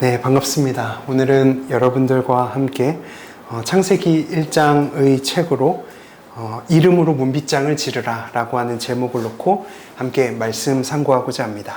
네, 반갑습니다. 오늘은 여러분들과 함께 창세기 1장의 책으로 이름으로 문빗장을 지르라 라고 하는 제목을 놓고 함께 말씀 상고하고자 합니다.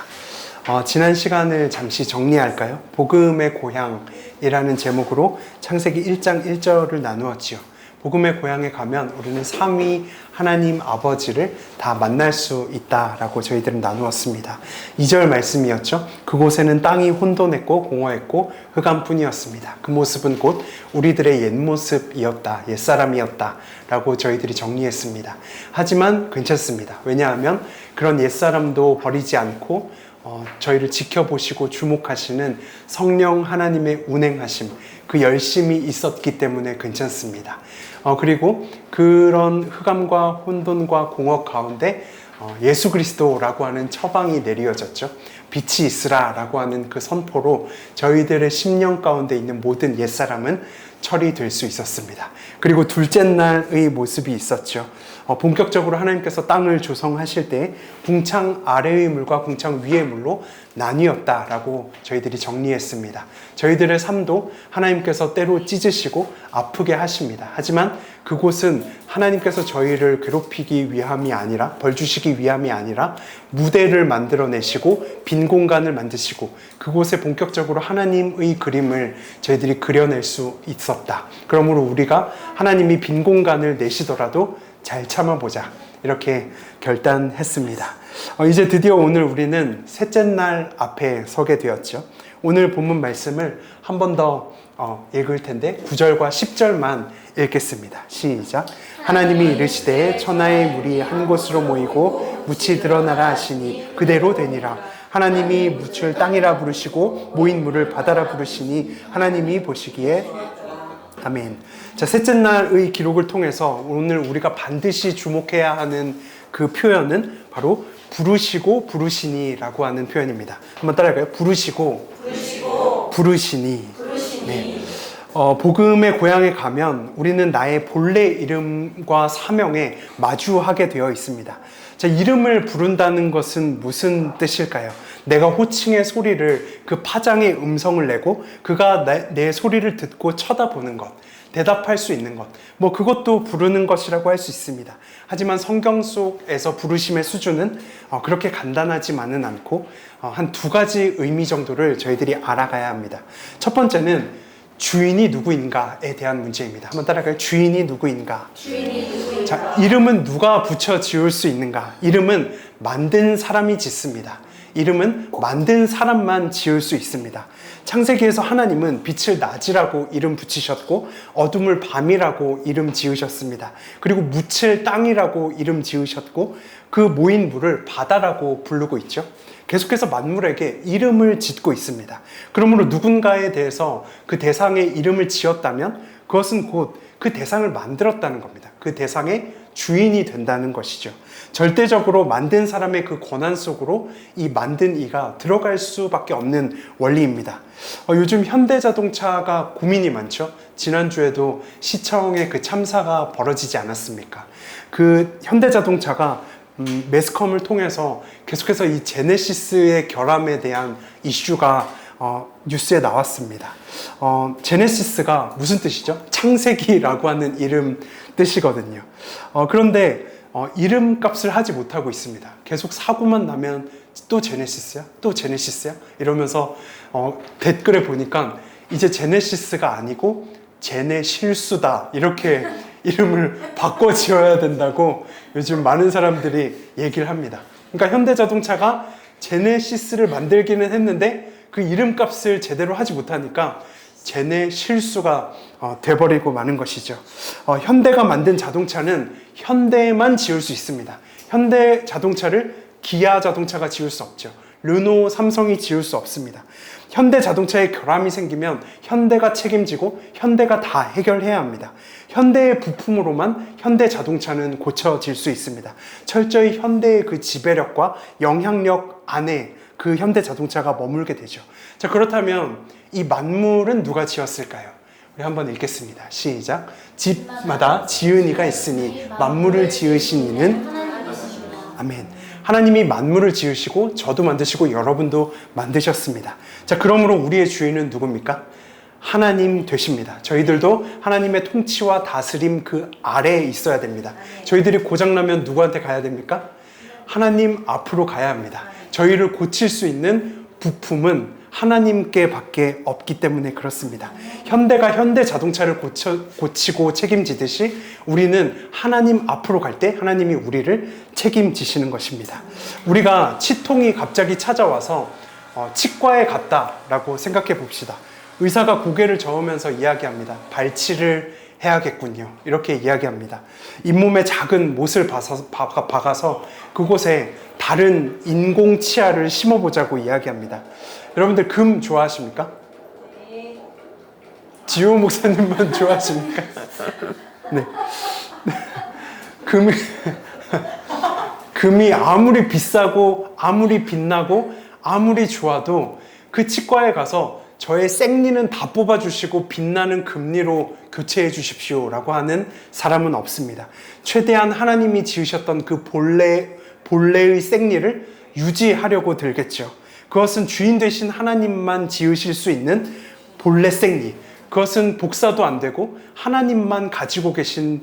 지난 시간을 잠시 정리할까요? 복음의 고향이라는 제목으로 창세기 1장 1절을 나누었지요. 복음의 고향에 가면 우리는 삼위 하나님 아버지를 다 만날 수 있다라고 저희들은 나누었습니다. 2절 말씀이었죠. 그곳에는 땅이 혼돈했고 공허했고 흑암뿐이었습니다. 그 모습은 곧 우리들의 옛 모습이었다, 옛사람이었다 라고 저희들이 정리했습니다. 하지만 괜찮습니다. 왜냐하면 그런 옛사람도 버리지 않고 저희를 지켜보시고 주목하시는 성령 하나님의 운행하심, 그 열심이 있었기 때문에 괜찮습니다. 그리고 그런 흑암과 혼돈과 공허 가운데 예수 그리스도라고 하는 처방이 내려졌죠. 빛이 있으라 라고 하는 그 선포로 저희들의 심령 가운데 있는 모든 옛사람은 처리될 수 있었습니다. 그리고 둘째 날의 모습이 있었죠. 본격적으로 하나님께서 땅을 조성하실 때 궁창 아래의 물과 궁창 위의 물로 나뉘었다라고 저희들이 정리했습니다. 저희들의 삶도 하나님께서 때로 찢으시고 아프게 하십니다. 하지만 그곳은 하나님께서 저희를 괴롭히기 위함이 아니라, 벌 주시기 위함이 아니라 무대를 만들어내시고 빈 공간을 만드시고 그곳에 본격적으로 하나님의 그림을 저희들이 그려낼 수 있었다. 그러므로 우리가 하나님이 빈 공간을 내시더라도 잘 참아보자, 이렇게 결단했습니다. 이제 드디어 오늘 우리는 셋째 날 앞에 서게 되었죠. 오늘 본문 말씀을 한 번 더 읽을 텐데 9절과 10절만 읽겠습니다. 시작. 하나님이 이르시되 천하의 물이 한 곳으로 모이고 묻이 드러나라 하시니 그대로 되니라. 하나님이 묻을 땅이라 부르시고 모인 물을 바다라 부르시니 하나님이 보시기에 아멘. 자, 셋째 날의 기록을 통해서 오늘 우리가 반드시 주목해야 하는 그 표현은 바로 부르시고 부르시니라고 하는 표현입니다. 한번 따라할까요? 부르시고 부르시니. 네. 복음의 고향에 가면 우리는 나의 본래 이름과 사명에 마주하게 되어 있습니다. 자, 이름을 부른다는 것은 무슨 뜻일까요? 내가 호칭의 소리를, 그 파장의 음성을 내고 그가 내 소리를 듣고 쳐다보는 것, 대답할 수 있는 것, 그것도 부르는 것이라고 할 수 있습니다. 하지만 성경 속에서 부르심의 수준은 그렇게 간단하지만은 않고 한 두 가지 의미 정도를 저희들이 알아가야 합니다. 첫 번째는 주인이 누구인가에 대한 문제입니다. 한번 따라갈까요? 주인이 누구인가? 자, 이름은 누가 붙여 지을 수 있는가? 이름은 만든 사람이 짓습니다. 이름은 만든 사람만 지을 수 있습니다. 창세기에서 하나님은 빛을 낮이라고 이름 붙이셨고 어둠을 밤이라고 이름 지으셨습니다. 그리고 묻을 땅이라고 이름 지으셨고 그 모인 물을 바다라고 부르고 있죠. 계속해서 만물에게 이름을 짓고 있습니다. 그러므로 누군가에 대해서 그 대상의 이름을 지었다면 그것은 곧 그 대상을 만들었다는 겁니다. 그 대상의 주인이 된다는 것이죠. 절대적으로 만든 사람의 그 권한 속으로 이 만든 이가 들어갈 수밖에 없는 원리입니다. 요즘 현대자동차가 고민이 많죠. 지난주에도 시청에 그 참사가 벌어지지 않았습니까? 그 현대자동차가 매스컴을 통해서 계속해서 이 제네시스의 결함에 대한 이슈가 뉴스에 나왔습니다. 제네시스가 무슨 뜻이죠? 창세기라고 하는 이름 뜻이거든요. 그런데 이름값을 하지 못하고 있습니다. 계속 사고만 나면 또 제네시스야? 또 제네시스야? 이러면서 댓글에 보니까 이제 제네시스가 아니고 제네실수다, 이렇게 이름을 바꿔 지어야 된다고 요즘 많은 사람들이 얘기를 합니다. 그러니까 현대자동차가 제네시스를 만들기는 했는데 그 이름값을 제대로 하지 못하니까 제네실수가 돼버리고 마는 것이죠. 현대가 만든 자동차는 현대만 지을 수 있습니다. 현대 자동차를 기아 자동차가 지을 수 없죠. 르노, 삼성이 지을 수 없습니다. 현대 자동차에 결함이 생기면 현대가 책임지고 현대가 다 해결해야 합니다. 현대의 부품으로만 현대 자동차는 고쳐질 수 있습니다. 철저히 현대의 그 지배력과 영향력 안에 그 현대 자동차가 머물게 되죠. 자, 그렇다면 이 만물은 누가 지었을까요? 우리 한번 읽겠습니다. 시작. 집마다 지은 이가 있으니 만물을 지으신 이는 아멘. 하나님이 만물을 지으시고 저도 만드시고 여러분도 만드셨습니다. 자, 그러므로 우리의 주인은 누굽니까? 하나님 되십니다. 저희들도 하나님의 통치와 다스림 그 아래에 있어야 됩니다. 저희들이 고장나면 누구한테 가야 됩니까? 하나님 앞으로 가야 합니다. 저희를 고칠 수 있는 부품은 하나님께 밖에 없기 때문에 그렇습니다. 현대가 현대 자동차를 고치고 책임지듯이 우리는 하나님 앞으로 갈 때 하나님이 우리를 책임지시는 것입니다. 우리가 치통이 갑자기 찾아와서 치과에 갔다라고 생각해 봅시다. 의사가 고개를 저으면서 이야기합니다. 발치를 해야겠군요. 이렇게 이야기합니다. 잇몸에 작은 못을 박아서 그곳에 다른 인공 치아를 심어보자고 이야기합니다. 여러분들 금 좋아하십니까? 네. 지호 목사님만 좋아하십니까? 네. 금이 아무리 비싸고 아무리 빛나고 아무리 좋아도 그 치과에 가서 저의 생리는 다 뽑아주시고 빛나는 금리로 교체해 주십시오 라고 하는 사람은 없습니다. 최대한 하나님이 지으셨던 그 본래의 생리를 유지하려고 들겠죠. 그것은 주인 되신 하나님만 지으실 수 있는 본래 생리, 그것은 복사도 안 되고 하나님만 가지고 계신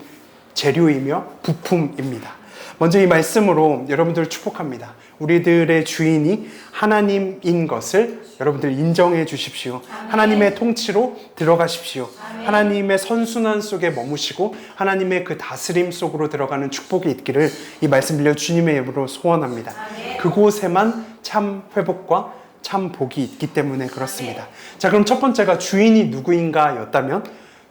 재료이며 부품입니다. 먼저 이 말씀으로 여러분들 축복합니다. 우리들의 주인이 하나님인 것을 여러분들 인정해 주십시오. 하나님의 통치로 들어가십시오. 하나님의 선순환 속에 머무시고 하나님의 그 다스림 속으로 들어가는 축복이 있기를 이 말씀 빌려 주님의 이름으로 소원합니다. 그곳에만 참 회복과 참 복이 있기 때문에 그렇습니다. 자, 그럼 첫 번째가 주인이 누구인가 였다면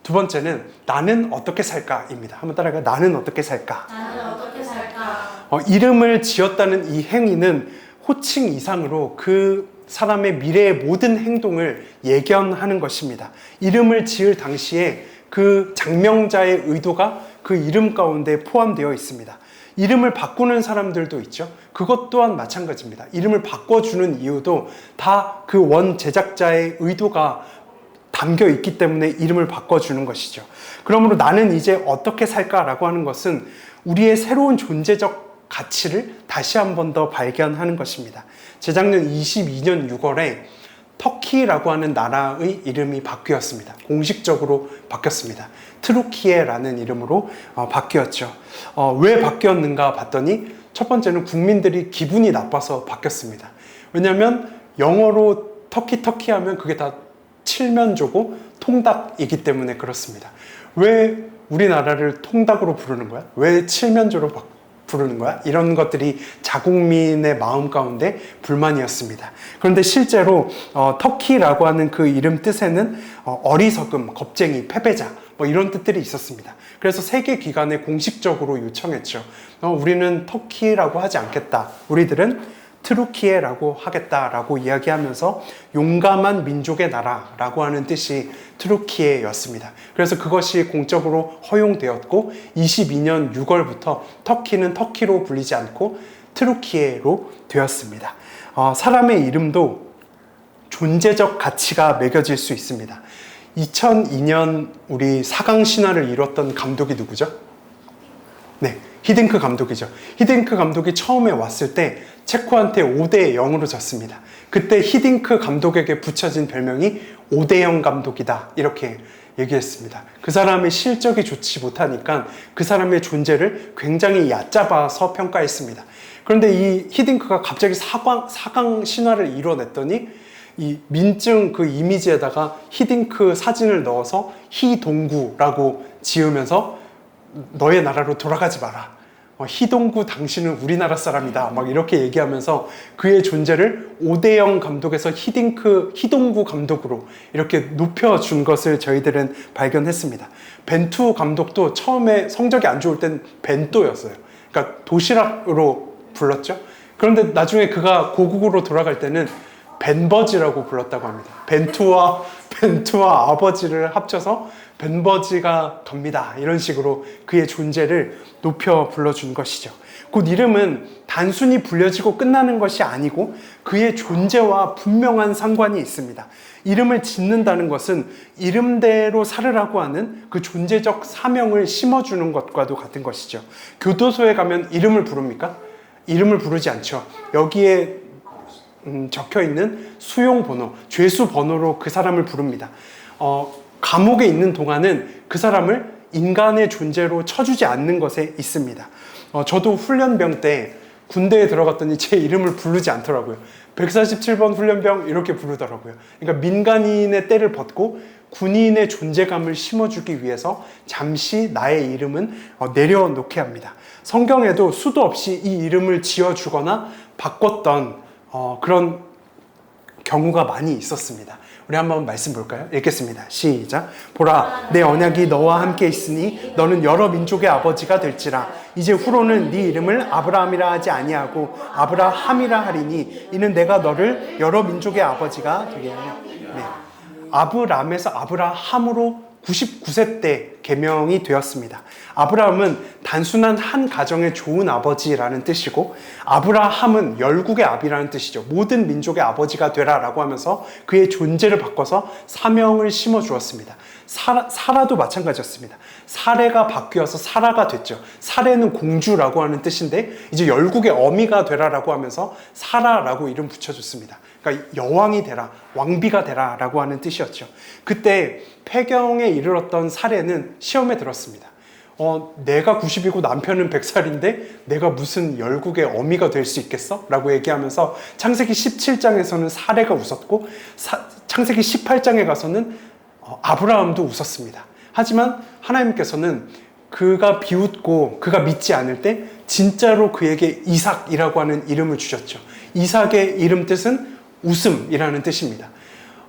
두 번째는 나는 어떻게 살까입니다. 한번 따라해요. 나는 어떻게 살까? 나는 어떻게 살까? 이름을 지었다는 이 행위는 호칭 이상으로 그 사람의 미래의 모든 행동을 예견하는 것입니다. 이름을 지을 당시에 그 장명자의 의도가 그 이름 가운데 포함되어 있습니다. 이름을 바꾸는 사람들도 있죠. 그것 또한 마찬가지입니다. 이름을 바꿔주는 이유도 다 그 원 제작자의 의도가 담겨 있기 때문에 이름을 바꿔주는 것이죠. 그러므로 나는 이제 어떻게 살까라고 하는 것은 우리의 새로운 존재적 가치를 다시 한 번 더 발견하는 것입니다. 재작년 22년 6월에 터키라고 하는 나라의 이름이 바뀌었습니다. 공식적으로 바뀌었습니다. 트루키에라는 이름으로 바뀌었죠. 왜 바뀌었는가 봤더니 첫 번째는 국민들이 기분이 나빠서 바뀌었습니다. 왜냐하면 영어로 터키 하면 그게 다 칠면조고 통닭이기 때문에 그렇습니다. 왜 우리나라를 통닭으로 부르는 거야? 왜 칠면조로 부르는 거야? 이런 것들이 자국민의 마음 가운데 불만이었습니다. 그런데 실제로 터키라고 하는 그 이름 뜻에는 어리석음, 겁쟁이, 패배자 뭐 이런 뜻들이 있었습니다. 그래서 세계 기관에 공식적으로 요청했죠. 우리는 터키라고 하지 않겠다. 우리들은 트루키에라고 하겠다라고 이야기하면서 용감한 민족의 나라라고 하는 뜻이 트루키에였습니다. 그래서 그것이 공적으로 허용되었고 22년 6월부터 터키는 터키로 불리지 않고 트루키에로 되었습니다. 사람의 이름도 존재적 가치가 매겨질 수 있습니다. 2002년 우리 4강 신화를 이뤘던 감독이 누구죠? 네, 히딩크 감독이죠. 히딩크 감독이 처음에 왔을 때 체코한테 5대 0으로 졌습니다. 그때 히딩크 감독에게 붙여진 별명이 5대 0 감독이다 이렇게 얘기했습니다. 그 사람의 실적이 좋지 못하니까 그 사람의 존재를 굉장히 얕잡아서 평가했습니다. 그런데 이 히딩크가 갑자기 4강 신화를 이뤄냈더니 이 민증 그 이미지에다가 히딩크 사진을 넣어서 히동구라고 지으면서 너의 나라로 돌아가지 마라. 히동구 당신은 우리나라 사람이다. 막 이렇게 얘기하면서 그의 존재를 5대 0 감독에서 히동구 감독으로 이렇게 높여준 것을 저희들은 발견했습니다. 벤투 감독도 처음에 성적이 안 좋을 땐 벤또였어요. 그러니까 도시락으로 불렀죠. 그런데 나중에 그가 고국으로 돌아갈 때는 벤버지라고 불렀다고 합니다. 벤투와 아버지를 합쳐서 벤버지가 갑니다. 이런 식으로 그의 존재를 높여 불러준 것이죠. 곧 이름은 단순히 불려지고 끝나는 것이 아니고 그의 존재와 분명한 상관이 있습니다. 이름을 짓는다는 것은 이름대로 살으라고 하는 그 존재적 사명을 심어주는 것과도 같은 것이죠. 교도소에 가면 이름을 부릅니까? 이름을 부르지 않죠. 여기에 적혀 있는 수용 번호, 죄수 번호로 그 사람을 부릅니다. 감옥에 있는 동안은 그 사람을 인간의 존재로 쳐주지 않는 것에 있습니다. 저도 훈련병 때 군대에 들어갔더니 제 이름을 부르지 않더라고요. 147번 훈련병 이렇게 부르더라고요. 그러니까 민간인의 때를 벗고 군인의 존재감을 심어주기 위해서 잠시 나의 이름은 내려놓게 합니다. 성경에도 수도 없이 이 이름을 지어주거나 바꿨던 그런 경우가 많이 있었습니다. 우리 한번 말씀 볼까요? 읽겠습니다. 시작. 보라, 내 언약이 너와 함께 있으니 너는 여러 민족의 아버지가 될지라. 이제 후로는 네 이름을 아브라함이라 하지 아니하고 아브라함이라 하리니 이는 내가 너를 여러 민족의 아버지가 되게 하려. 네. 아브람에서 아브라함으로 99세 때 계명이 되었습니다. 아브라함은 단순한 한 가정의 좋은 아버지라는 뜻이고 아브라함은 열국의 아비라는 뜻이죠. 모든 민족의 아버지가 되라라고 하면서 그의 존재를 바꿔서 사명을 심어 주었습니다. 사라도 마찬가지였습니다. 사레가 바뀌어서 사라가 됐죠. 사레는 공주라고 하는 뜻인데 이제 열국의 어미가 되라라고 하면서 사라라고 이름 붙여줬습니다. 그러니까 여왕이 되라, 왕비가 되라라고 하는 뜻이었죠. 그때 폐경에 이르렀던 사례는 시험에 들었습니다. 내가 90이고 남편은 100살인데 내가 무슨 열국의 어미가 될 수 있겠어? 라고 얘기하면서 창세기 17장에서는 사례가 웃었고 창세기 18장에 가서는 아브라함도 웃었습니다. 하지만 하나님께서는 그가 비웃고 그가 믿지 않을 때 진짜로 그에게 이삭이라고 하는 이름을 주셨죠. 이삭의 이름 뜻은 웃음이라는 뜻입니다.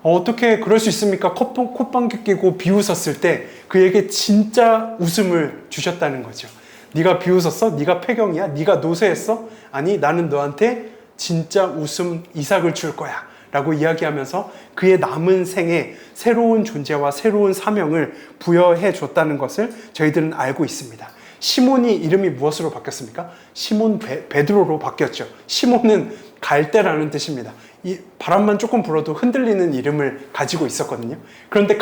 어떻게 그럴 수 있습니까? 콧방귀 끼고 비웃었을 때 그에게 진짜 웃음을 주셨다는 거죠. 네가 비웃었어? 네가 폐경이야? 네가 노쇠했어? 아니, 나는 너한테 진짜 웃음 이삭을 줄 거야 라고 이야기하면서 그의 남은 생에 새로운 존재와 새로운 사명을 부여해 줬다는 것을 저희들은 알고 있습니다. 시몬이 이름이 무엇으로 바뀌었습니까? 시몬 베드로로 바뀌었죠. 시몬은 갈대라는 뜻입니다. 이 바람만 조금 불어도 흔들리는 이름을 가지고 있었거든요. 그런데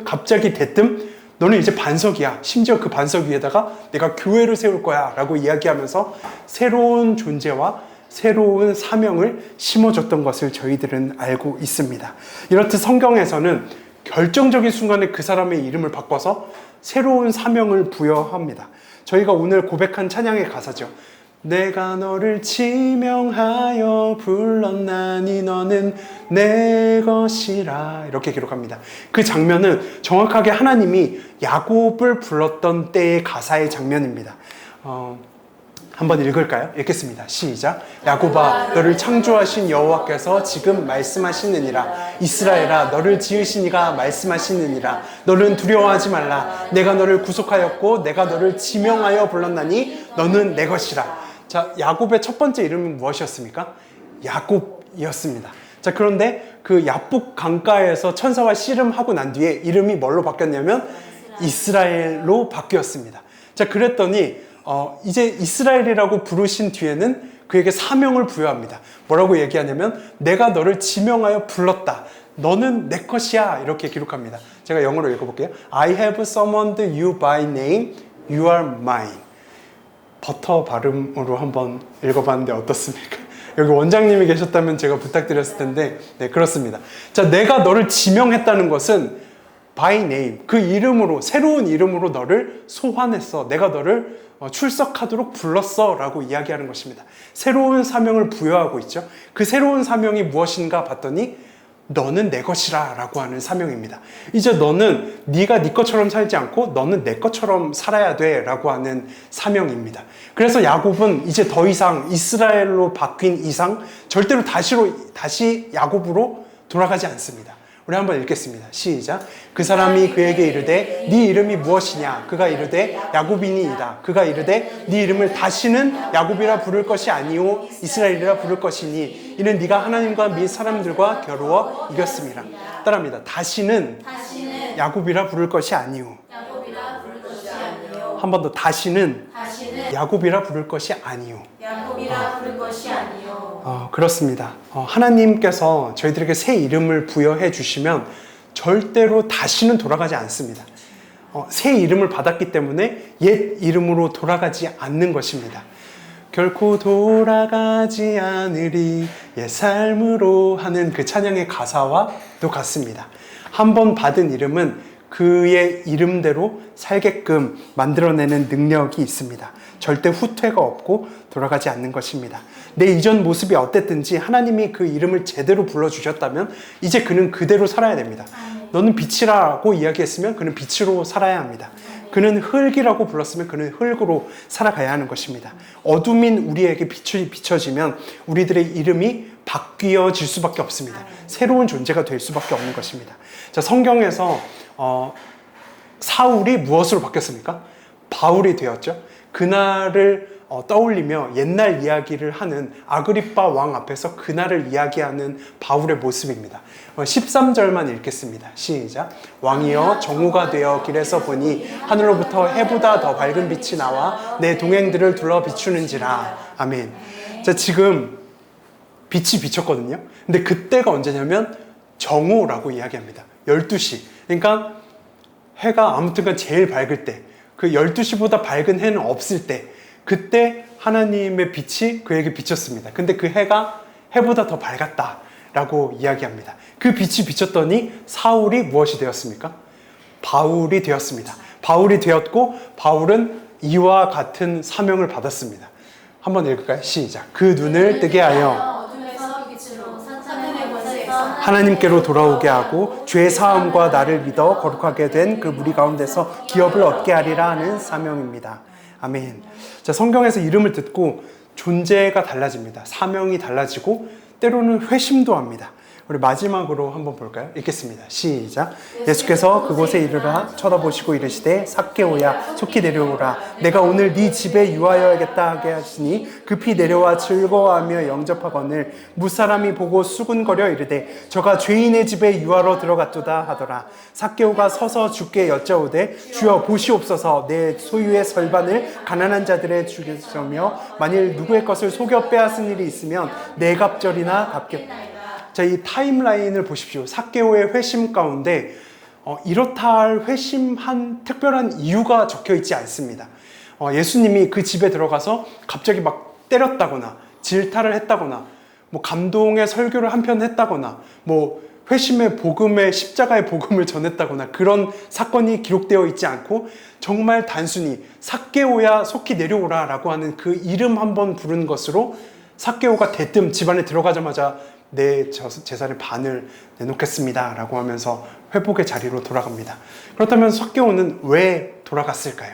갑자기 대뜸 너는 이제 반석이야. 심지어 그 반석 위에다가 내가 교회를 세울 거야 라고 이야기하면서 새로운 존재와 새로운 사명을 심어줬던 것을 저희들은 알고 있습니다. 이렇듯 성경에서는 결정적인 순간에 그 사람의 이름을 바꿔서 새로운 사명을 부여합니다. 저희가 오늘 고백한 찬양의 가사죠. 내가 너를 지명하여 불렀나니 너는 내 것이라 이렇게 기록합니다. 그 장면은 정확하게 하나님이 야곱을 불렀던 때의 가사의 장면입니다. 한번 읽을까요? 읽겠습니다. 시작. 야곱아, 너를 창조하신 여호와께서 지금 말씀하시느니라. 이스라엘아, 너를 지으신 이가 말씀하시느니라. 너는 두려워하지 말라. 내가 너를 구속하였고 내가 너를 지명하여 불렀나니 너는 내 것이라. 자, 야곱의 첫 번째 이름은 무엇이었습니까? 야곱이었습니다. 자, 그런데 그 야복 강가에서 천사와 씨름하고 난 뒤에 이름이 뭘로 바뀌었냐면 이스라엘로 바뀌었습니다. 자, 그랬더니 이제 이스라엘이라고 부르신 뒤에는 그에게 사명을 부여합니다. 뭐라고 얘기하냐면 내가 너를 지명하여 불렀다. 너는 내 것이야. 이렇게 기록합니다. 제가 영어로 읽어볼게요. I have summoned you by name. You are mine. 버터 발음으로 한번 읽어봤는데 어떻습니까? 여기 원장님이 계셨다면 제가 부탁드렸을 텐데 네, 그렇습니다. 자, 내가 너를 지명했다는 것은 by name, 그 이름으로, 새로운 이름으로 너를 소환했어. 내가 너를 출석하도록 불렀어 라고 이야기하는 것입니다. 새로운 사명을 부여하고 있죠. 그 새로운 사명이 무엇인가 봤더니 너는 내 것이라 라고 하는 사명입니다. 이제 너는 네가 네 것처럼 살지 않고 너는 내 것처럼 살아야 돼 라고 하는 사명입니다. 그래서 야곱은 이제 더 이상 이스라엘로 바뀐 이상 절대로 다시 야곱으로 돌아가지 않습니다. 우리 한번 읽겠습니다. 시작. 그 사람이 그에게 이르되 네 이름이 무엇이냐? 그가 이르되 야곱이니이다. 그가 이르되 네 이름을 다시는 야곱이라 부를 것이 아니오 이스라엘이라 부를 것이니 이는 네가 하나님과 및 사람들과 겨루어 이겼음이라. 따라합니다. 다시는 야곱이라 부를 것이 아니오. 한 번 더. 다시는 야곱이라 부를 것이 아니오. 야곱이라 부를 것이 아니요. 그렇습니다. 하나님께서 저희들에게 새 이름을 부여해 주시면 절대로 다시는 돌아가지 않습니다. 새 이름을 받았기 때문에 옛 이름으로 돌아가지 않는 것입니다. 결코 돌아가지 않으리 옛 삶으로 하는 그 찬양의 가사와 또 같습니다. 한 번 받은 이름은 그의 이름대로 살게끔 만들어내는 능력이 있습니다. 절대 후퇴가 없고 돌아가지 않는 것입니다. 내 이전 모습이 어땠든지 하나님이 그 이름을 제대로 불러주셨다면 이제 그는 그대로 살아야 됩니다. 너는 빛이라고 이야기했으면 그는 빛으로 살아야 합니다. 그는 흙이라고 불렀으면 그는 흙으로 살아가야 하는 것입니다. 어둠인 우리에게 빛이 비춰지면 우리들의 이름이 바뀌어질 수밖에 없습니다. 새로운 존재가 될 수밖에 없는 것입니다. 자, 성경에서 사울이 무엇으로 바뀌었습니까? 바울이 되었죠. 그날을 떠올리며 옛날 이야기를 하는 아그리빠 왕 앞에서 그날을 이야기하는 바울의 모습입니다. 13절만 읽겠습니다. 시작. 왕이여 정오가 되어 길에서 보니 하늘로부터 해보다 더 밝은 빛이 나와 내 동행들을 둘러 비추는지라. 아멘. 자, 지금 빛이 비쳤거든요. 근데 그때가 언제냐면 정오라고 이야기합니다. 12시. 그러니까 해가 아무튼간 제일 밝을 때, 그 12시보다 밝은 해는 없을 때, 그때 하나님의 빛이 그에게 비쳤습니다. 근데 그 해가 해보다 더 밝았다라고 이야기합니다. 그 빛이 비쳤더니 사울이 무엇이 되었습니까? 바울이 되었습니다. 바울이 되었고 바울은 이와 같은 사명을 받았습니다. 한번 읽을까요? 시작. 그 눈을 뜨게 하여 하나님께로 돌아오게 하고 죄 사함과 나를 믿어 거룩하게 된 그 무리 가운데서 기업을 얻게 하리라 하는 사명입니다. 아멘. 자, 성경에서 이름을 듣고 존재가 달라집니다. 사명이 달라지고 때로는 회심도 합니다. 우리 마지막으로 한번 볼까요? 읽겠습니다. 시작. 예수께서 그곳에 이르러 쳐다보시고 이르시되 삭개오야 속히 내려오라. 내가 오늘 네 집에 유하여야겠다 하게 하시니 급히 내려와 즐거워하며 영접하거늘 무사람이 보고 수군거려 이르되 저가 죄인의 집에 유하러 들어갔도다 하더라. 삭개오가 서서 주께 여짜오되 주여 보시옵소서 내 소유의 절반을 가난한 자들의 주겠으며 만일 누구의 것을 속여 빼앗은 일이 있으면 네 갑절이나 갚겠다. 자, 이 타임라인을 보십시오. 삭개오의 회심 가운데 이렇다 할 회심한 특별한 이유가 적혀 있지 않습니다. 예수님이 그 집에 들어가서 갑자기 막 때렸다거나 질타를 했다거나 뭐 감동의 설교를 한편 했다거나 뭐 회심의 복음의 십자가의 복음을 전했다거나 그런 사건이 기록되어 있지 않고 정말 단순히 삭개오야 속히 내려오라 라고 하는 그 이름 한번 부른 것으로 삭개오가 대뜸 집안에 들어가자마자 내 재산의 반을 내놓겠습니다 라고 하면서 회복의 자리로 돌아갑니다. 그렇다면 삭개오는 왜 돌아갔을까요?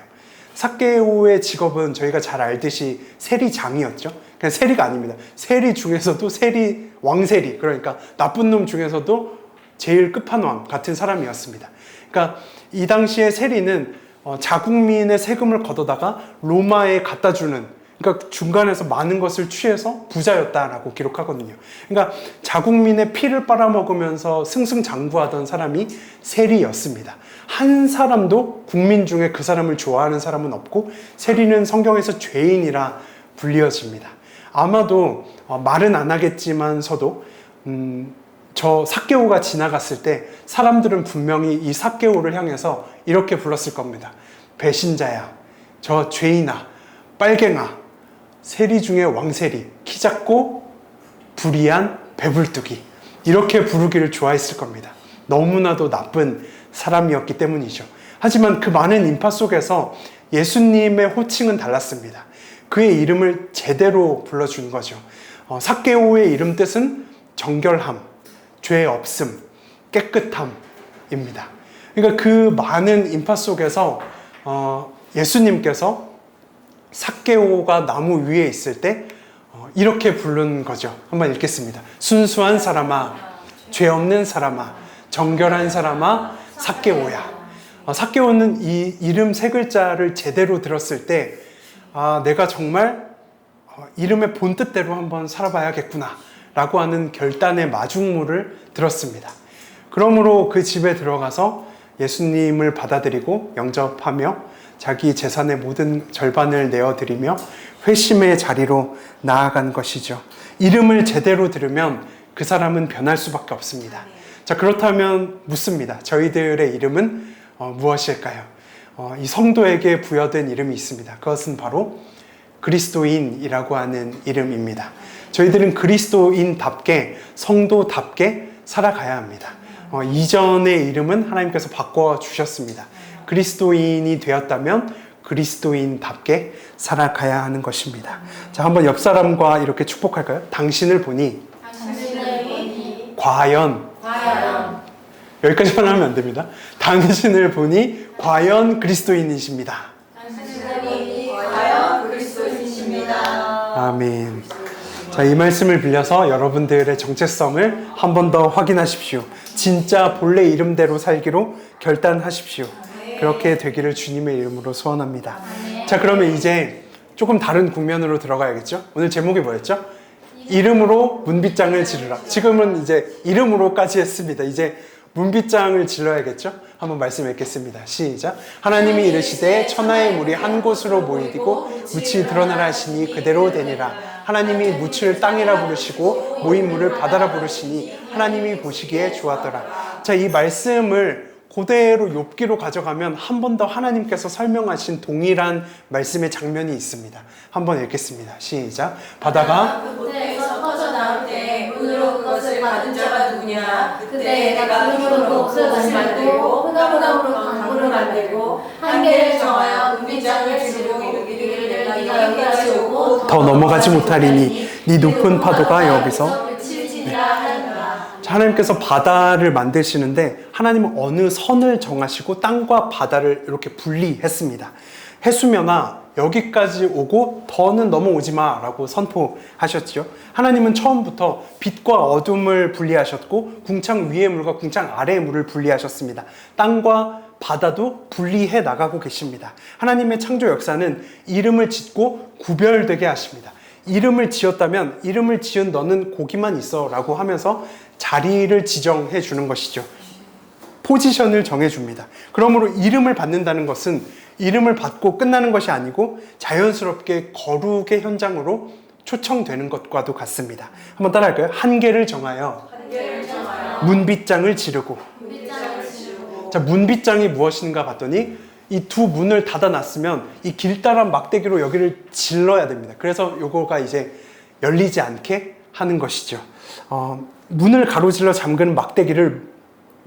삭개오의 직업은 저희가 잘 알듯이 세리장이었죠. 그냥 세리가 아닙니다. 세리 중에서도 왕세리, 그러니까 나쁜 놈 중에서도 제일 끝판왕 같은 사람이었습니다. 그러니까 이 당시에 세리는 자국민의 세금을 걷어다가 로마에 갖다 주는, 그러니까 중간에서 많은 것을 취해서 부자였다라고 기록하거든요. 그러니까 자국민의 피를 빨아먹으면서 승승장구하던 사람이 세리였습니다. 한 사람도 국민 중에 그 사람을 좋아하는 사람은 없고 세리는 성경에서 죄인이라 불리어집니다. 아마도 말은 안 하겠지만서도 저 삭개오가 지나갔을 때 사람들은 분명히 이 삭개오를 향해서 이렇게 불렀을 겁니다. 배신자야, 저 죄인아, 빨갱아, 세리 중에 왕세리, 키 작고 불의한 배불뚝이, 이렇게 부르기를 좋아했을 겁니다. 너무나도 나쁜 사람이었기 때문이죠. 하지만 그 많은 인파 속에서 예수님의 호칭은 달랐습니다. 그의 이름을 제대로 불러준 거죠. 삭개오의 이름 뜻은 정결함, 죄 없음, 깨끗함입니다. 그러니까 그 많은 인파 속에서 예수님께서 삭개오가 나무 위에 있을 때 이렇게 부른 거죠. 한번 읽겠습니다. 순수한 사람아, 죄 없는 사람아, 정결한 사람아, 삭개오야. 삭개오는 이 이름 세 글자를 제대로 들었을 때 내가 정말 이름의 본뜻대로 한번 살아봐야겠구나 라고 하는 결단의 마중물을 들었습니다. 그러므로 그 집에 들어가서 예수님을 받아들이고 영접하며 자기 재산의 모든 절반을 내어드리며 회심의 자리로 나아간 것이죠. 이름을 제대로 들으면 그 사람은 변할 수밖에 없습니다. 자, 그렇다면 묻습니다. 저희들의 이름은 무엇일까요? 이 성도에게 부여된 이름이 있습니다. 그것은 바로 그리스도인이라고 하는 이름입니다. 저희들은 그리스도인답게 성도답게 살아가야 합니다. 이전의 이름은 하나님께서 바꿔주셨습니다. 그리스도인이 되었다면 그리스도인답게 살아가야 하는 것입니다. 자, 한번 옆 사람과 이렇게 축복할까요? 당신을 보니 과연 여기까지만 하면 안 됩니다. 당신을 보니 과연 그리스도인이십니다. 아멘. 자, 이 말씀을 빌려서 여러분들의 정체성을 한 번 더 확인하십시오. 진짜 본래 이름대로 살기로 결단하십시오. 그렇게 되기를 주님의 이름으로 소원합니다. 자, 그러면 이제 조금 다른 국면으로 들어가야겠죠? 오늘 제목이 뭐였죠? 이름으로 문빗장을 지르라. 지금은 이제 이름으로까지 했습니다. 이제 문빗장을 질러야겠죠? 한번 말씀 읽겠습니다. 시작. 하나님이 이르시되 천하의 물이 한 곳으로 모이고 묻이 드러나라 하시니 그대로 되니라. 하나님이 묻을 땅이라 부르시고 모인 물을 바다라 부르시니 하나님이 보시기에 좋았더라. 자, 이 말씀을 그대로 욥기로 가져가면 한 번 더 하나님께서 설명하신 동일한 말씀의 장면이 있습니다. 한번 읽겠습니다. 시작. 바다가 그때에서 터져 나올 때 문으로 그것을 받은 자가 누구냐? 그때 내가 흙으로 옷을 만들고 흑암으로 강물을 만들고 한계를 정하여 문빗장을 지르고 이르기를 내가 여기까지 오고 더 넘어가지 못하리니 네 높은 파도가 여기서 하나님께서 바다를 만드시는데 하나님은 어느 선을 정하시고 땅과 바다를 이렇게 분리했습니다. 해수면아 여기까지 오고 더는 넘어오지 마 라고 선포하셨죠. 하나님은 처음부터 빛과 어둠을 분리하셨고 궁창 위의 물과 궁창 아래의 물을 분리하셨습니다. 땅과 바다도 분리해 나가고 계십니다. 하나님의 창조 역사는 이름을 짓고 구별되게 하십니다. 이름을 지었다면 이름을 지은 너는 거기만 있어 라고 하면서 자리를 지정해 주는 것이죠. 포지션을 정해 줍니다. 그러므로 이름을 받는다는 것은 이름을 받고 끝나는 것이 아니고 자연스럽게 거룩의 현장으로 초청되는 것과도 같습니다. 한번 따라할까요? 한계를 정하여 문빗장을 지르고. 자, 문빗장이 무엇인가 봤더니 이 두 문을 닫아놨으면 이 길다란 막대기로 여기를 질러야 됩니다. 그래서 요거가 이제 열리지 않게 하는 것이죠. 문을 가로질러 잠그는 막대기를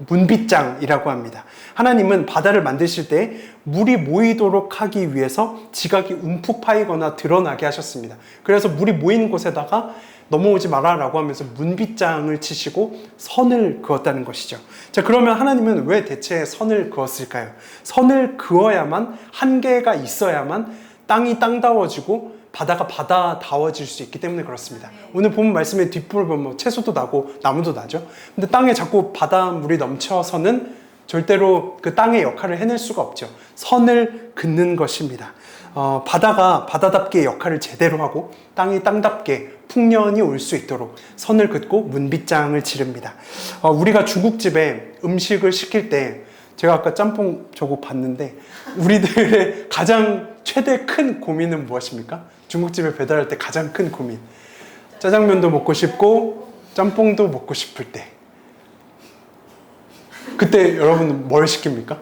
문빗장이라고 합니다. 하나님은 바다를 만드실 때 물이 모이도록 하기 위해서 지각이 움푹 파이거나 드러나게 하셨습니다. 그래서 물이 모이는 곳에다가 넘어오지 마라 라고 하면서 문빗장을 치시고 선을 그었다는 것이죠. 자, 그러면 하나님은 왜 대체 선을 그었을까요? 선을 그어야만, 한계가 있어야만 땅이 땅다워지고 바다가 바다다워질 수 있기 때문에 그렇습니다. 오늘 본 말씀의 뒷부분 보면 채소도 나고 나무도 나죠. 근데 땅에 자꾸 바닷물이 넘쳐서는 절대로 그 땅의 역할을 해낼 수가 없죠. 선을 긋는 것입니다. 바다가 바다답게 역할을 제대로 하고 땅이 땅답게 풍년이 올 수 있도록 선을 긋고 문빗장을 지릅니다. 우리가 중국집에 음식을 시킬 때 제가 아까 짬뽕 저거 봤는데 우리들의 가장 최대 큰 고민은 무엇입니까? 중국집에 배달할 때 가장 큰 고민. 짜장면도 먹고 싶고 짬뽕도 먹고 싶을 때. 그때 여러분 뭘 시킵니까?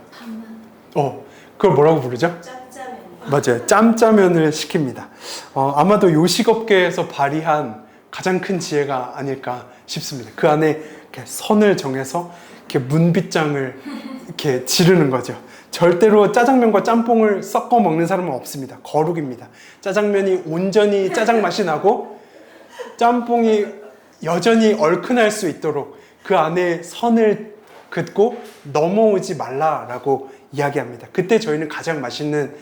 그걸 뭐라고 부르죠? 짭짜면. 맞아요. 짬짜면을 시킵니다. 아마도 요식업계에서 발휘한 가장 큰 지혜가 아닐까 싶습니다. 그 안에 이렇게 선을 정해서 이렇게 문빗장을 이렇게 지르는 거죠. 절대로 짜장면과 짬뽕을 섞어 먹는 사람은 없습니다. 거룩입니다. 짜장면이 온전히 짜장 맛이 나고 짬뽕이 여전히 얼큰할 수 있도록 그 안에 선을 긋고 넘어오지 말라라고 이야기합니다. 그때 저희는 가장 맛있는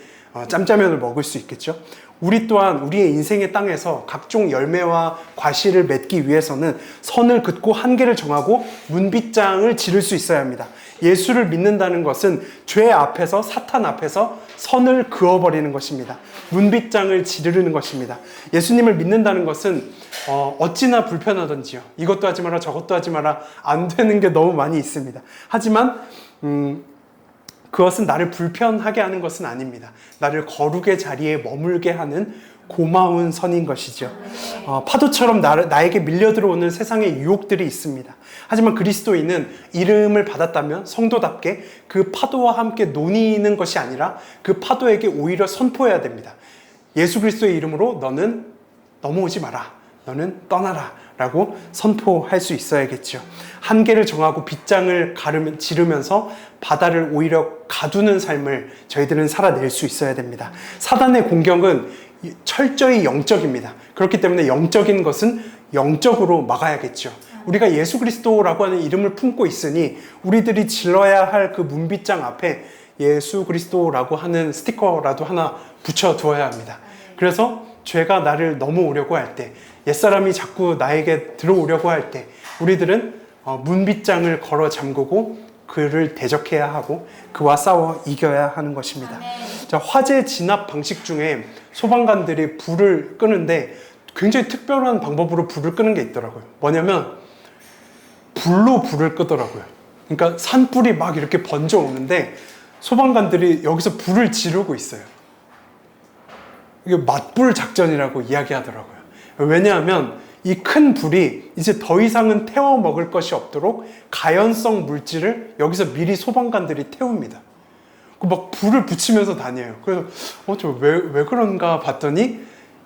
짬짜면을 먹을 수 있겠죠. 우리 또한 우리의 인생의 땅에서 각종 열매와 과실을 맺기 위해서는 선을 긋고 한계를 정하고 문빗장을 지를 수 있어야 합니다. 예수를 믿는다는 것은 죄 앞에서, 사탄 앞에서 선을 그어버리는 것입니다. 문빗장을 지르는 것입니다. 예수님을 믿는다는 것은 어찌나 불편하던지요. 이것도 하지 마라, 저것도 하지 마라, 안 되는 게 너무 많이 있습니다. 하지만 그것은 나를 불편하게 하는 것은 아닙니다. 나를 거룩의 자리에 머물게 하는 고마운 선인 것이죠. 파도처럼 나에게 밀려 들어오는 세상의 유혹들이 있습니다. 하지만 그리스도인은 이름을 받았다면 성도답게 그 파도와 함께 논의는 것이 아니라 그 파도에게 오히려 선포해야 됩니다. 예수 그리스도의 이름으로 너는 넘어오지 마라. 너는 떠나라. 라고 선포할 수 있어야겠죠. 한계를 정하고 빗장을 지르면서 바다를 오히려 가두는 삶을 저희들은 살아낼 수 있어야 됩니다. 사단의 공격은 철저히 영적입니다. 그렇기 때문에 영적인 것은 영적으로 막아야겠죠. 우리가 예수 그리스도라고 하는 이름을 품고 있으니 우리들이 질러야 할 그 문빗장 앞에 예수 그리스도라고 하는 스티커라도 하나 붙여 두어야 합니다. 그래서 죄가 나를 넘어오려고 할 때, 옛사람이 자꾸 나에게 들어오려고 할 때 우리들은 문빗장을 걸어 잠그고 그를 대적해야 하고 그와 싸워 이겨야 하는 것입니다. 자, 화재 진압 방식 중에 소방관들이 불을 끄는데 굉장히 특별한 방법으로 불을 끄는 게 있더라고요. 뭐냐면 불로 불을 끄더라고요. 그러니까 산불이 막 이렇게 번져 오는데 소방관들이 여기서 불을 지르고 있어요. 이게 맞불 작전이라고 이야기하더라고요. 왜냐하면 이 큰 불이 이제 더 이상은 태워 먹을 것이 없도록 가연성 물질을 여기서 미리 소방관들이 태웁니다. 막 불을 붙이면서 다녀요. 그래서 왜 그런가 봤더니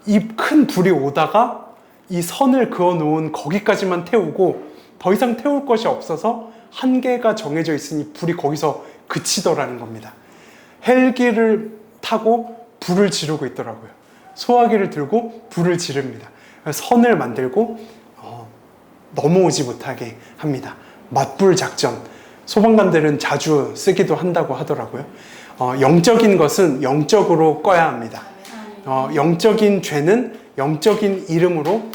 이 큰 불이 오다가 이 선을 그어 놓은 거기까지만 태우고 더 이상 태울 것이 없어서 한계가 정해져 있으니 불이 거기서 그치더라는 겁니다. 헬기를 타고 불을 지르고 있더라고요. 소화기를 들고 불을 지릅니다. 선을 만들고 넘어오지 못하게 합니다. 맞불 작전. 소방관들은 자주 쓰기도 한다고 하더라고요. 영적인 것은 영적으로 꺼야 합니다. 영적인 죄는 영적인 이름으로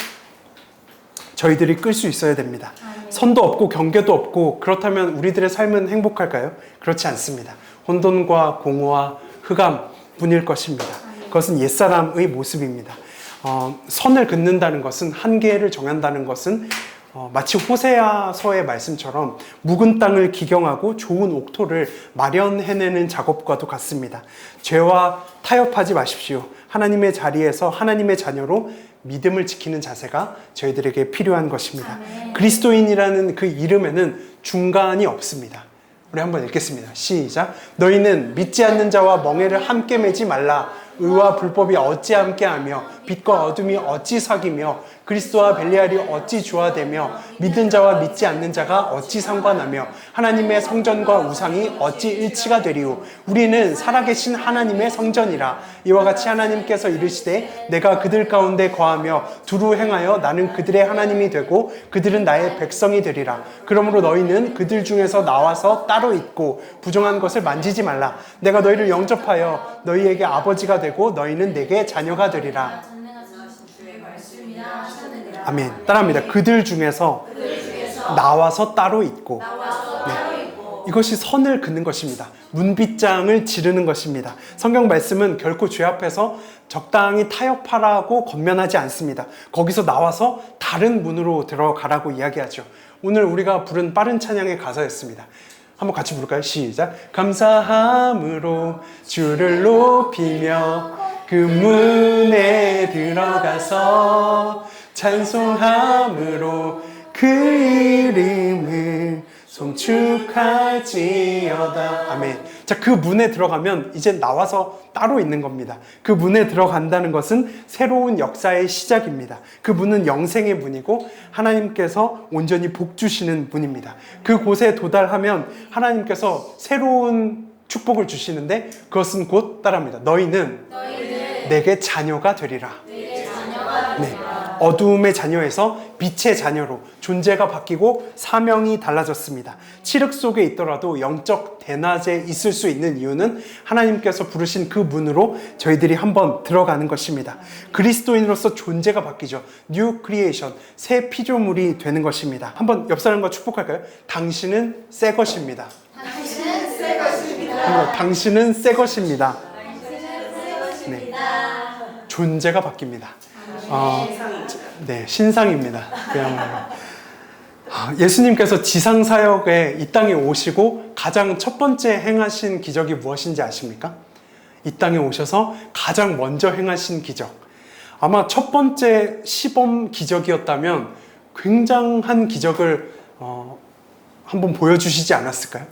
저희들이 끌 수 있어야 됩니다. 선도 없고 경계도 없고 그렇다면 우리들의 삶은 행복할까요? 그렇지 않습니다. 혼돈과 공허와 흑암뿐일 것입니다. 그것은 옛사람의 모습입니다. 선을 긋는다는 것은, 한계를 정한다는 것은 마치 호세아서의 말씀처럼 묵은 땅을 기경하고 좋은 옥토를 마련해내는 작업과도 같습니다. 죄와 타협하지 마십시오. 하나님의 자리에서 하나님의 자녀로 믿음을 지키는 자세가 저희들에게 필요한 것입니다. 그리스도인이라는 그 이름에는 중간이 없습니다. 우리 한번 읽겠습니다. 시작. 너희는 믿지 않는 자와 멍에를 함께 매지 말라. 의와 불법이 어찌 함께하며 빛과 어둠이 어찌 사귀며 그리스도와 벨리알이 어찌 조화되며 믿는 자와 믿지 않는 자가 어찌 상관하며 하나님의 성전과 우상이 어찌 일치가 되리우. 우리는 살아계신 하나님의 성전이라. 이와 같이 하나님께서 이르시되 내가 그들 가운데 거하며 두루 행하여 나는 그들의 하나님이 되고 그들은 나의 백성이 되리라. 그러므로 너희는 그들 중에서 나와서 따로 있고 부정한 것을 만지지 말라. 내가 너희를 영접하여 너희에게 아버지가 되고 너희는 내게 자녀가 되리라. 아멘. 따라합니다. 그들 중에서 나와서 따로 있고. 네. 이것이 선을 긋는 것입니다. 문빗장을 지르는 것입니다. 성경 말씀은 결코 죄 앞에서 적당히 타협하라고 권면하지 않습니다. 거기서 나와서 다른 문으로 들어가라고 이야기하죠. 오늘 우리가 부른 빠른 찬양의 가사였습니다. 한번 같이 부를까요? 시작. 감사함으로 주를 높이며 그 문에 들어가서 찬송함으로 그 이름을 송축할지어다. 아멘. 자, 그 문에 들어가면 이제 나와서 따로 있는 겁니다. 그 문에 들어간다는 것은 새로운 역사의 시작입니다. 그 문은 영생의 문이고 하나님께서 온전히 복 주시는 문입니다. 그곳에 도달하면 하나님께서 새로운 축복을 주시는데 그것은 곧 따라합니다. 너희는 내게 자녀가 되리라. 네. 어두움의 자녀에서 빛의 자녀로 존재가 바뀌고 사명이 달라졌습니다. 칠흑 속에 있더라도 영적 대낮에 있을 수 있는 이유는 하나님께서 부르신 그 문으로 저희들이 한번 들어가는 것입니다. 그리스도인으로서 존재가 바뀌죠. 뉴 크리에이션, 새 피조물이 되는 것입니다. 한번 옆 사람과 축복할까요? 당신은 새 것입니다. 당신은 새 것입니다. 당신은 새 것입니다. 네. 존재가 바뀝니다. 네, 신상입니다. 그야말로. 예수님께서 지상사역에 이 땅에 오시고 가장 첫 번째 행하신 기적이 무엇인지 아십니까? 이 땅에 오셔서 가장 먼저 행하신 기적. 아마 첫 번째 시범 기적이었다면 굉장한 기적을 한번 보여주시지 않았을까요?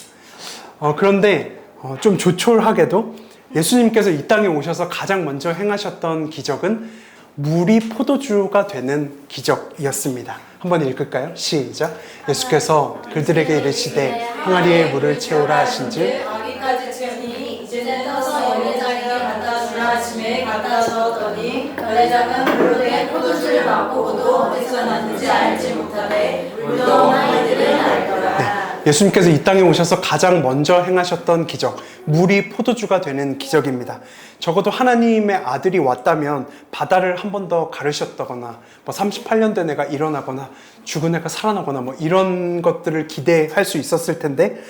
그런데 좀 조촐하게도 예수님께서 이 땅에 오셔서 가장 먼저 행하셨던 기적은 물이 포도주가 되는 기적이었습니다. 한번 읽을까요? 시작. 예수께서 그들에게 이르시되 항아리에 물을 채우라 하신즉 아기까지 채우니 이제는 떠서 열매장에 갖다 주라 하심에 갖다 주었더니 열매장은 물로 된 포도주를 맛보고도 어디서 났는지 알지 못하되 물도 아이들은 알더라. 예수님께서 이 땅에 오셔서 가장 먼저 행하셨던 기적, 물이 포도주가 되는 기적입니다. 적어도 하나님의 아들이 왔다면 바다를 한 번 더 가르셨다거나 38년 된 애가 일어나거나 죽은 애가 살아나거나 이런 것들을 기대할 수 있었을 텐데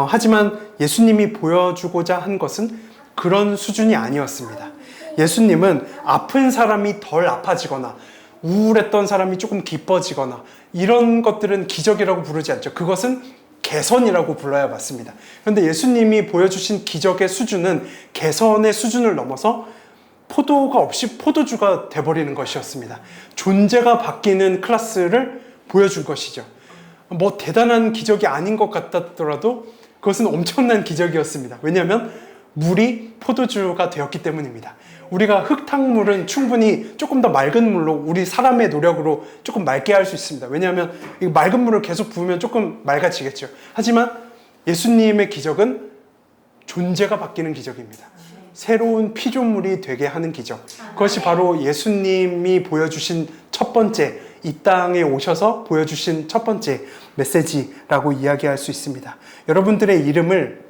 하지만 예수님이 보여주고자 한 것은 그런 수준이 아니었습니다. 예수님은 아픈 사람이 덜 아파지거나 우울했던 사람이 조금 기뻐지거나 이런 것들은 기적이라고 부르지 않죠. 그것은 개선이라고 불러야 맞습니다. 그런데 예수님이 보여주신 기적의 수준은 개선의 수준을 넘어서 포도가 없이 포도주가 돼버리는 것이었습니다. 존재가 바뀌는 클래스를 보여준 것이죠. 대단한 기적이 아닌 것 같았더라도 그것은 엄청난 기적이었습니다. 왜냐하면 물이 포도주가 되었기 때문입니다. 우리가 흙탕물은 충분히 조금 더 맑은 물로 우리 사람의 노력으로 조금 맑게 할 수 있습니다. 왜냐하면 이 맑은 물을 계속 부으면 조금 맑아지겠죠. 하지만 예수님의 기적은 존재가 바뀌는 기적입니다. 새로운 피조물이 되게 하는 기적. 그것이 바로 예수님이 보여주신 첫 번째, 이 땅에 오셔서 보여주신 첫 번째 메시지라고 이야기할 수 있습니다. 여러분들의 이름을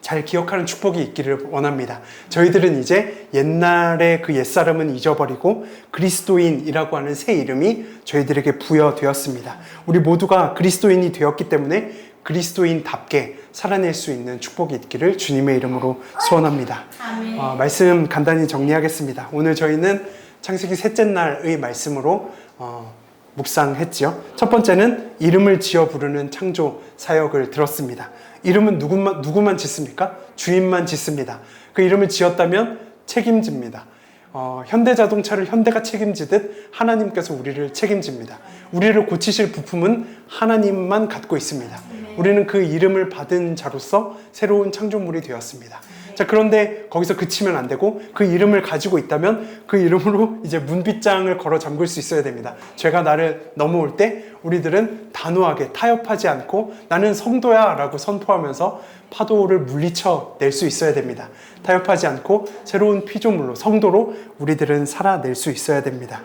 잘 기억하는 축복이 있기를 원합니다. 저희들은 이제 옛날의 그 옛사람은 잊어버리고 그리스도인이라고 하는 새 이름이 저희들에게 부여되었습니다. 우리 모두가 그리스도인이 되었기 때문에 그리스도인답게 살아낼 수 있는 축복이 있기를 주님의 이름으로 소원합니다. 말씀 간단히 정리하겠습니다. 오늘 저희는 창세기 셋째 날의 말씀으로 묵상했죠. 첫 번째는 이름을 지어 부르는 창조 사역을 들었습니다. 이름은 누구만 짓습니까? 주인만 짓습니다. 그 이름을 지었다면 책임집니다. 현대자동차를 현대가 책임지듯 하나님께서 우리를 책임집니다. 우리를 고치실 부품은 하나님만 갖고 있습니다. 우리는 그 이름을 받은 자로서 새로운 창조물이 되었습니다. 자, 그런데 거기서 그치면 안 되고 그 이름을 가지고 있다면 그 이름으로 이제 문빗장을 걸어 잠글 수 있어야 됩니다. 죄가 나를 넘어올 때 우리들은 단호하게 타협하지 않고 나는 성도야 라고 선포하면서 파도를 물리쳐 낼 수 있어야 됩니다. 타협하지 않고 새로운 피조물로 성도로 우리들은 살아낼 수 있어야 됩니다.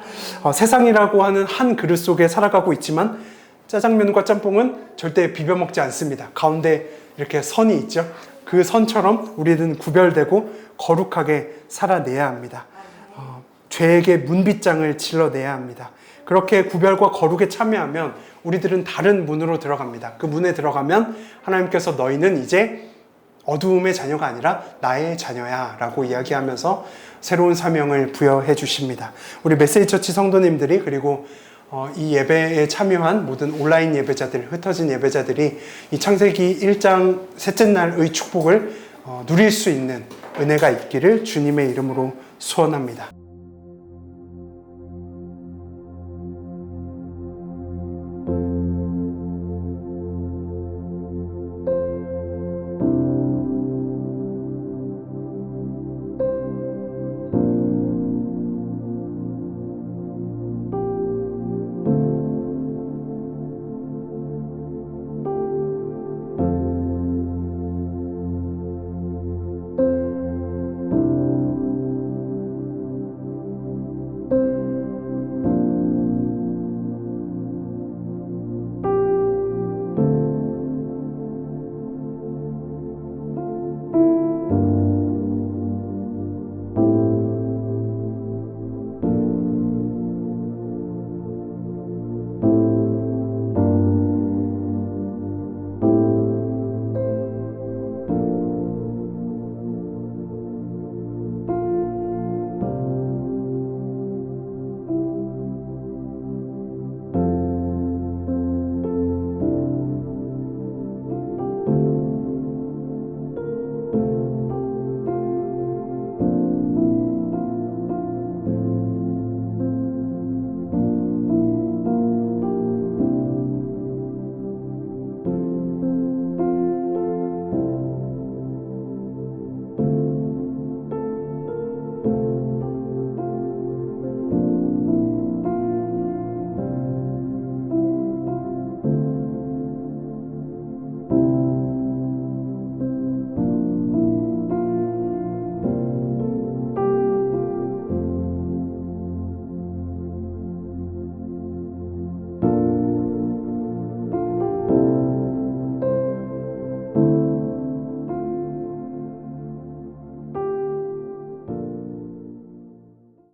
세상이라고 하는 한 그릇 속에 살아가고 있지만 짜장면과 짬뽕은 절대 비벼 먹지 않습니다. 가운데 이렇게 선이 있죠. 그 선처럼 우리는 구별되고 거룩하게 살아내야 합니다. 죄에게 문빗장을 질러내야 합니다. 그렇게 구별과 거룩에 참여하면 우리들은 다른 문으로 들어갑니다. 그 문에 들어가면 하나님께서 너희는 이제 어두움의 자녀가 아니라 나의 자녀야 라고 이야기하면서 새로운 사명을 부여해 주십니다. 우리 메시지처치 성도님들이 그리고 이 예배에 참여한 모든 온라인 예배자들, 흩어진 예배자들이 이 창세기 1장 셋째 날의 축복을 누릴 수 있는 은혜가 있기를 주님의 이름으로 소원합니다.